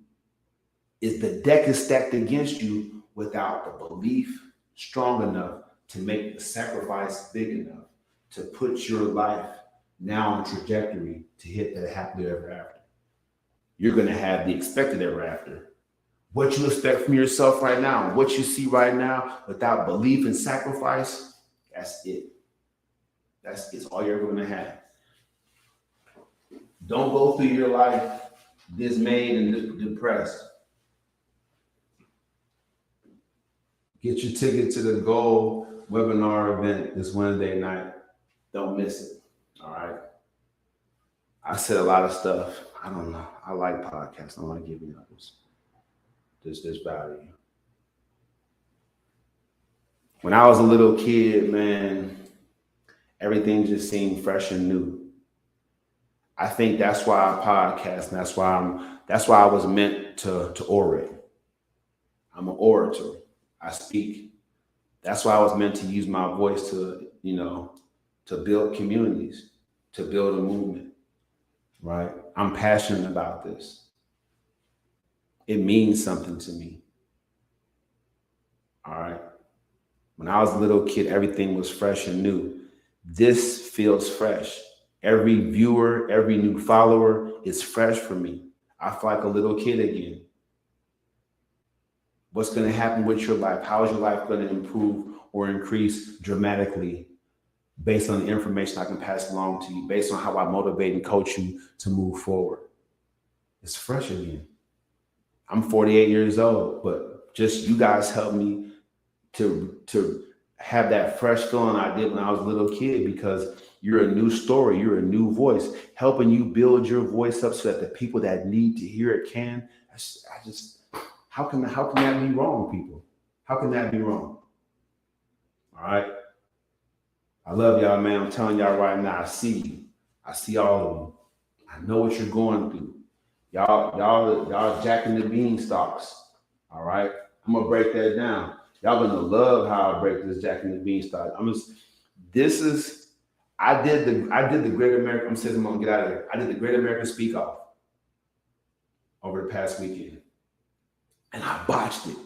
Is the deck is stacked against you without the belief strong enough to make the sacrifice big enough to put your life now on trajectory to hit that happily ever after. You're going to have the expected ever after. What you expect from yourself right now, what you see right now, without belief and sacrifice, that's it. It's all you're ever going to have. Don't go through your life dismayed and depressed. Get your ticket to the Gold webinar event this Wednesday night. Don't miss it. All right. I said a lot of stuff. I don't know. I like podcasts. I don't like giving others this value. When I was a little kid, man, everything just seemed fresh and new. I think that's why I podcast, and that's why I was meant to orate. I'm an orator. I speak. That's why I was meant to use my voice to build communities, to build a movement, right? I'm passionate about this. It means something to me. All right. When I was a little kid, everything was fresh and new. This feels fresh. Every viewer, every new follower is fresh for me. I feel like a little kid again. What's going to happen with your life? How is your life going to improve or increase dramatically based on the information I can pass along to you, based on how I motivate and coach you to move forward? It's fresh again. I'm 48 years old, but just you guys helped me to have that fresh feeling I did when I was a little kid, because you're a new story, you're a new voice, helping you build your voice up so that the people that need to hear it can. How can that be wrong, people? How can that be wrong? All right. I love y'all, man. I'm telling y'all right now, I see you. I see all of you. I know what you're going through. Y'all jacking the beanstalks. All right. I'm gonna break that down. Y'all gonna love how I break this Jack and the Beanstalk. This is I did the Great American. I'm saying I'm gonna get out of here. I did the Great American Speak Off over the past weekend, and I botched it.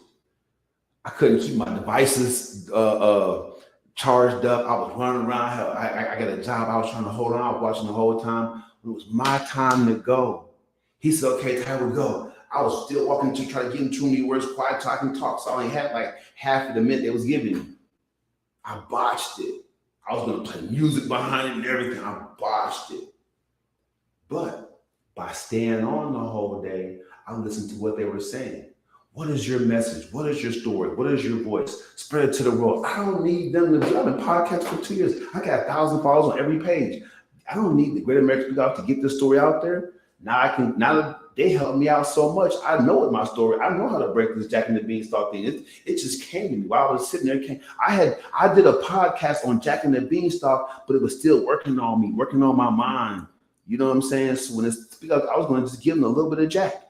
I couldn't keep my devices charged up. I was running around. I got a job. I was trying to hold on. I was watching the whole time. It was my time to go. He said, "Okay, time to go." I was still walking to try to get in too many words, quiet, talking, talk. So I only had like half of the minute they was giving me. I botched it. I was gonna play music behind it and everything. I botched it. But by staying on the whole day, I listened to what they were saying. What is your message? What is your story? What is your voice? Spread it to the world. I don't need them to do. I've been podcasting for 2 years. I got 1,000 followers on every page. I don't need the Great American Speak Off to get this story out there. Now that they helped me out so much, I know what my story. I know how to break this Jack and the Beanstalk thing. It just came to me while I was sitting there. I did a podcast on Jack and the Beanstalk, but it was still working on me, working on my mind. You know what I'm saying? So when it's speak up, I was going to just give them a little bit of Jack.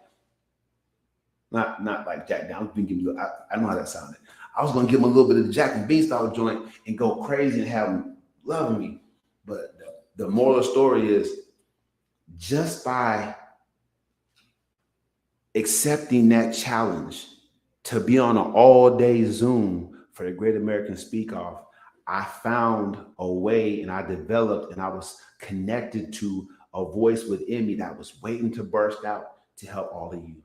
Not like Jack down. I know how that sounded. I was going to give them a little bit of the Jack and Beanstalk joint and go crazy and have them loving me. But the moral of the story is just by accepting that challenge to be on an all-day Zoom for the Great American Speak Off, I found a way and I developed and I was connected to a voice within me that was waiting to burst out to help all of you.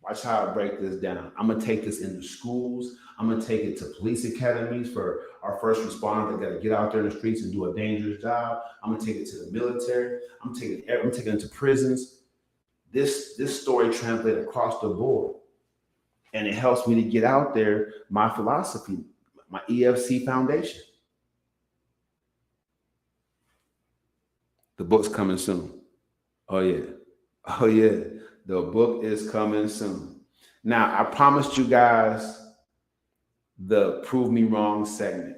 Watch how I break this down. I'm gonna take this into schools. I'm gonna take it to police academies for our first responders that gotta get out there in the streets and do a dangerous job. I'm gonna take it to the military. I'm taking it into prisons. This story translated across the board, and it helps me to get out there my philosophy, my EFC foundation. The book's coming soon. Oh yeah. Oh yeah. The book is coming soon. Now, I promised you guys the Prove Me Wrong segment.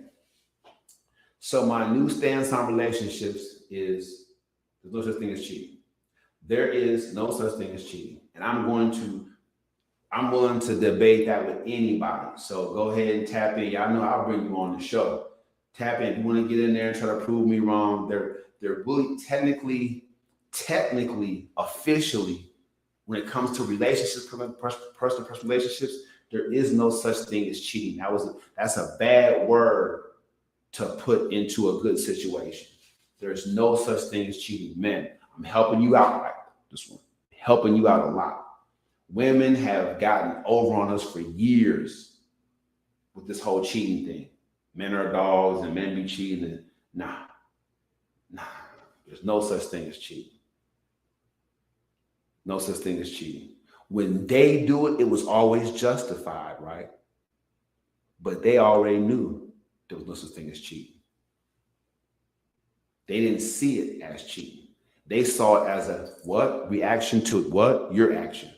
So my new stance on relationships is there's no such thing as cheating. There is no such thing as cheating. And I'm willing to debate that with anybody. So go ahead and tap in. Y'all know I'll bring you on the show. Tap in if you want to get in there and try to prove me wrong. They're really technically, officially, when it comes to relationships, personal relationships, there is no such thing as cheating. That's a bad word to put into a good situation. There's no such thing as cheating. Men, I'm helping you out right this one. Helping you out a lot. Women have gotten over on us for years with this whole cheating thing. Men are dogs and men be cheating. Nah. There's no such thing as cheating. No such thing as cheating. When they do it, it was always justified, right? But they already knew there was no such thing as cheating. They didn't see it as cheating. They saw it as a what? Reaction to what? Your action.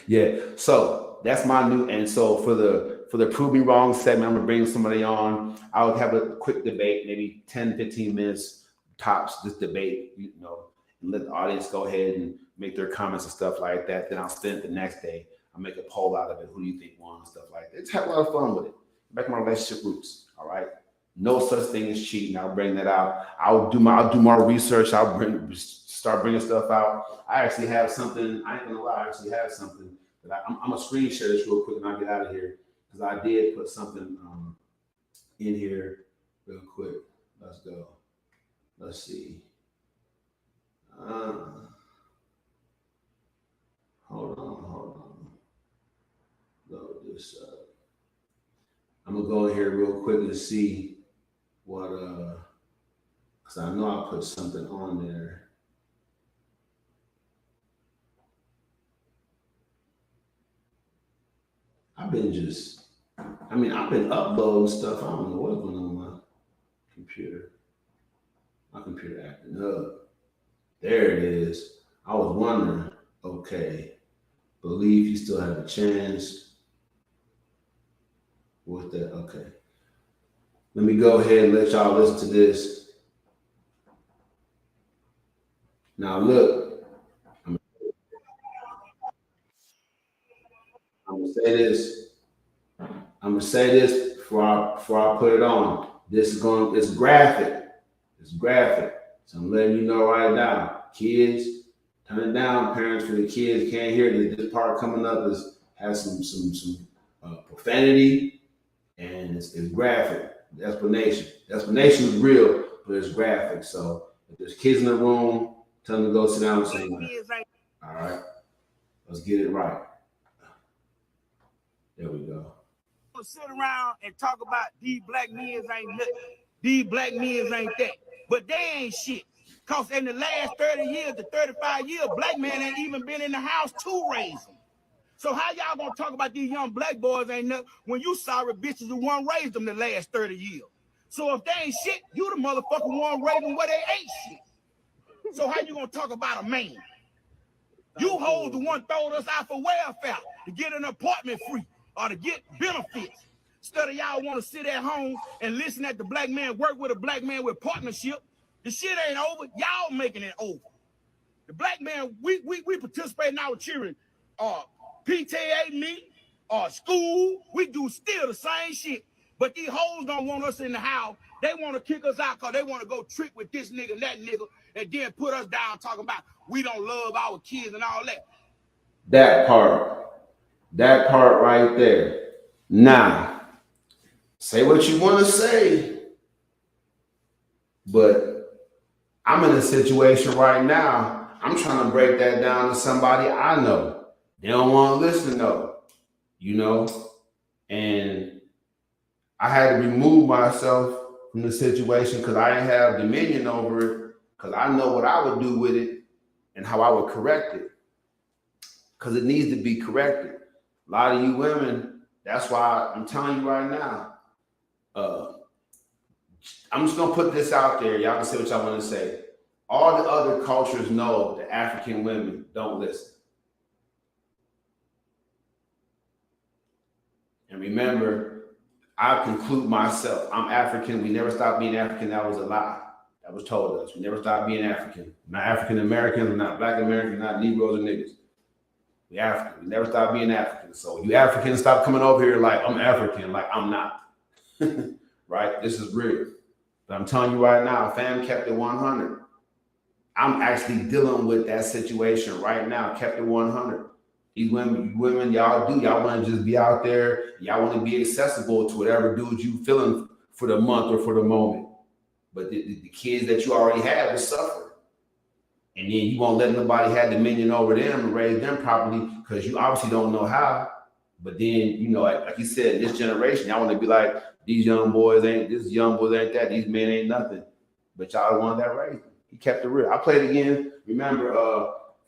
Yeah. So that's my new. And so for the Prove Me Wrong segment, I'm gonna bring somebody on. I'll have a quick debate, maybe 10, 15 minutes tops, this debate, and let the audience go ahead and make their comments and stuff like that. Then I'll spend it the next day. I'll make a poll out of it. Who do you think won and stuff like that? Just have a lot of fun with it. Back to my relationship roots. All right. No such thing as cheating. I'll bring that out. I'll do more research. I'll start bringing stuff out. I actually have something. I ain't gonna lie. I actually have something that I'm gonna screen share this real quick and I'll get out of here because I did put something in here real quick. Let's go. Let's see. Hold on. Load this up. I'm gonna go in here real quick and see what because I know I put something on there. I've been uploading stuff. I don't know what's going on with my computer. My computer acting up. There it is. I was wondering, okay, believe you still have a chance with that. Okay. Let me go ahead and let y'all listen to this. Now look. gonna say this. I'm gonna say this before I put it on. It's graphic. It's graphic. So I'm letting you know right now. Kids, turn it down. Parents, for the kids can't hear it. This part coming up has some profanity, and it's graphic. The explanation. The explanation is real, but it's graphic. So if there's kids in the room, tell them to go sit down somewhere. All right. Let's get it right. There we go. Sit around and talk about these black men ain't nothing. These black men ain't that. But they ain't shit. Cause in the last 30 years to 35 years, black men ain't even been in the house to raise them. So how y'all gonna talk about these young black boys ain't nothing when you sorry bitches who won't raise them the last 30 years? So if they ain't shit, you the motherfucker won't raise them where they ain't shit. So how you gonna talk about a man? You hoes the one throwing us out for welfare to get an apartment free or to get benefits. Instead of y'all want to sit at home and listen at the black man work with a black man with partnership. The shit ain't over. Y'all making it over. The black man, we participate in our children, PTA meet, school. We do still the same shit. But these hoes don't want us in the house. They want to kick us out because they want to go trick with this nigga and that nigga and then put us down talking about we don't love our kids and all that. That part right there. Now, say what you want to say, but I'm in a situation right now. I'm trying to break that down to somebody I know. They don't want to listen though, you know, and I had to remove myself from the situation because I didn't have dominion over it because I know what I would do with it and how I would correct it because it needs to be corrected. A lot of you women, that's why I'm telling you right now, I'm just going to put this out there. Y'all can say what y'all want to say. All the other cultures know that African women don't listen. And remember, I conclude myself. I'm African. We never stopped being African. That was a lie. That was told us. We never stopped being African. We're not African Americans. We're not Black Americans. We're not Negroes or niggas. We African. We never stopped being African. So you Africans stop coming over here like I'm African, like I'm not. Right? This is real. But I'm telling you right now, fam kept it 100. I'm actually dealing with that situation right now. Kept it 100. These women, y'all want to just be out there. Y'all want to be accessible to whatever dude you feeling for the month or for the moment. But the kids that you already have will suffer. And then you won't let nobody have dominion over them and raise them properly because you obviously don't know how. But then, you know, like you said, this generation, y'all want to be like, these young boys ain't that. These men ain't nothing. But y'all the one that raised them. He kept it real. I played again. Remember,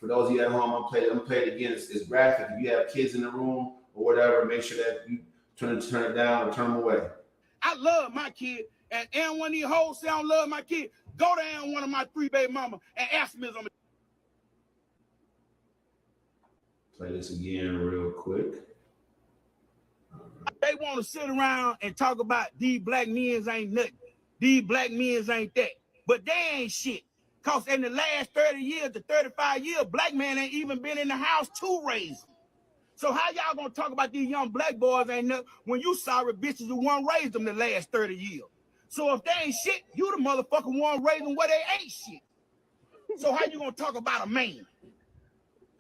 for those of you at home, I'm playing it again. It's graphic. If you have kids in the room or whatever, make sure that you turn it down or turn them away. I love my kid. And when these hoes say I don't love my kid, go down one of my 3 baby mama and ask me something. Play this again real quick. They want to sit around and talk about these black men ain't nothing. These black men ain't that. But they ain't shit. Because in the last 30 years to 35 years, black men ain't even been in the house to raise them. So how y'all gonna talk about these young black boys ain't nothing when you sorry bitches who won't raise them the last 30 years? So if they ain't shit, you the motherfucker won't raise them where they ain't shit. So how you gonna talk about a man?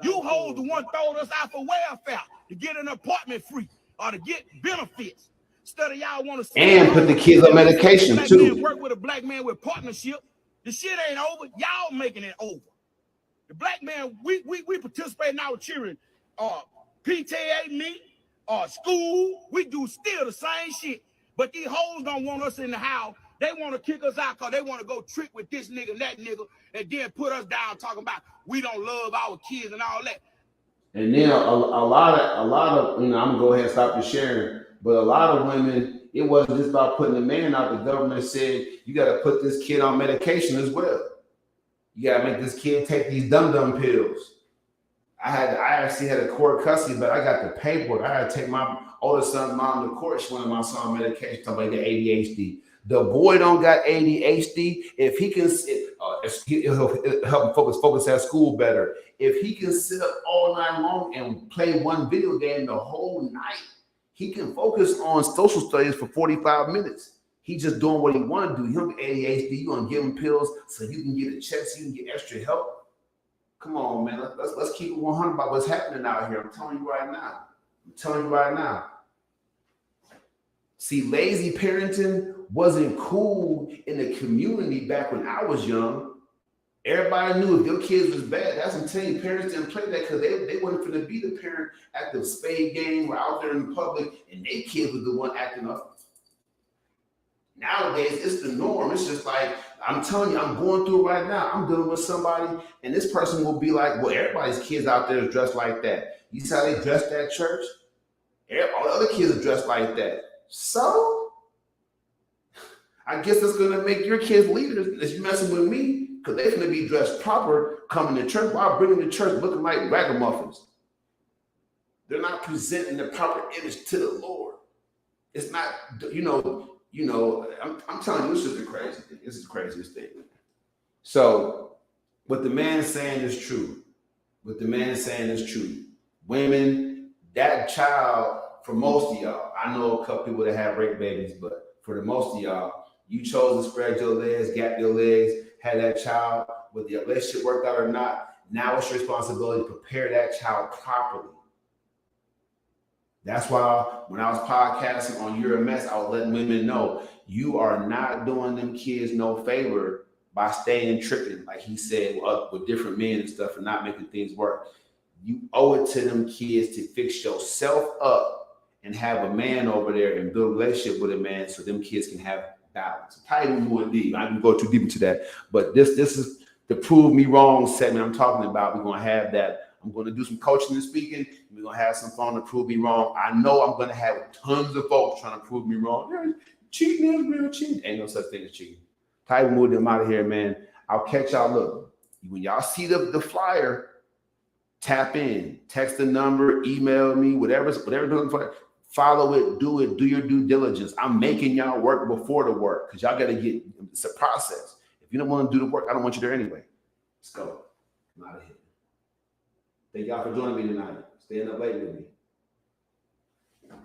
You hoes the one throwing us out for welfare to get an apartment free or to get benefits. Instead of y'all want to and put the kids on medication too. Work with a black man with partnership. The shit ain't over. Y'all making it over. The black man, we participate in our children, PTA meet, school. We do still the same shit. But these hoes don't want us in the house. They want to kick us out because they want to go trick with this nigga and that nigga and then put us down talking about we don't love our kids and all that. And then a lot of, you know, I'm gonna go ahead and stop the sharing. But a lot of women, it wasn't just about putting the man out. The government said you got to put this kid on medication as well. You got to make this kid take these dum-dum pills. I actually had a court custody, but I got the paperwork. I had to take my oldest son's mom to court. She wanted my son medication, talking about the ADHD. The boy don't got ADHD. If he can, it'll help him focus at school better. If he can sit up all night long and play one video game the whole night, he can focus on social studies for 45 minutes. He's just doing what he want to do. Him ADHD, you're gonna give him pills so you can get a check, so you can get extra help. Come on, man. Let's keep it 100 about what's happening out here. I'm telling you right now. I'm telling you right now. See, lazy parenting wasn't cool in the community back when I was young. Everybody knew if your kids was bad. That's what I'm telling you. Parents didn't play that because they wasn't going to be the parent at the spade game or out there in the public, and their kids was the one acting up. Nowadays, it's the norm. It's just like, I'm telling you, I'm going through it right now. I'm dealing with somebody, and this person will be like, well, everybody's kids out there is dressed like that. You see how they dressed at church? All the other kids are dressed like that. So, I guess it's going to make your kids leaders if you're messing with me, because they're going to be dressed proper coming to church while bringing to church looking like ragamuffins. They're not presenting the proper image to the Lord. It's not, I'm telling you, this is the crazy thing. This is the craziest thing. So, what the man is saying is true. What the man is saying is true. Women, that child, for most of y'all, I know a couple people that have rape babies, but for the most of y'all, you chose to spread your legs, gap your legs, have that child, whether your relationship worked out or not. Now it's your responsibility to prepare that child properly. That's why when I was podcasting on You're a Mess, I was letting women know you are not doing them kids no favor by staying tripping, like he said, with different men and stuff and not making things work. You owe it to them kids to fix yourself up and have a man over there and build a relationship with a man so them kids can have balance. Probably more deep. I can go too deep into that, but this is the prove me wrong segment I'm talking about. We're going to have that. I'm going to do some coaching and speaking. We're going to have some fun to prove me wrong. I know I'm going to have tons of folks trying to prove me wrong. Yeah, cheating is real cheating. Ain't no such thing as cheating. Type move them out of here, man. I'll catch y'all. Look, when y'all see the flyer, tap in, text the number, email me, whatever. Follow it, do your due diligence. I'm making y'all work before the work because y'all got to get, it's a process. If you don't want to do the work, I don't want you there anyway. Let's go. I'm out of here. Thank y'all for joining me tonight. Staying up late with me.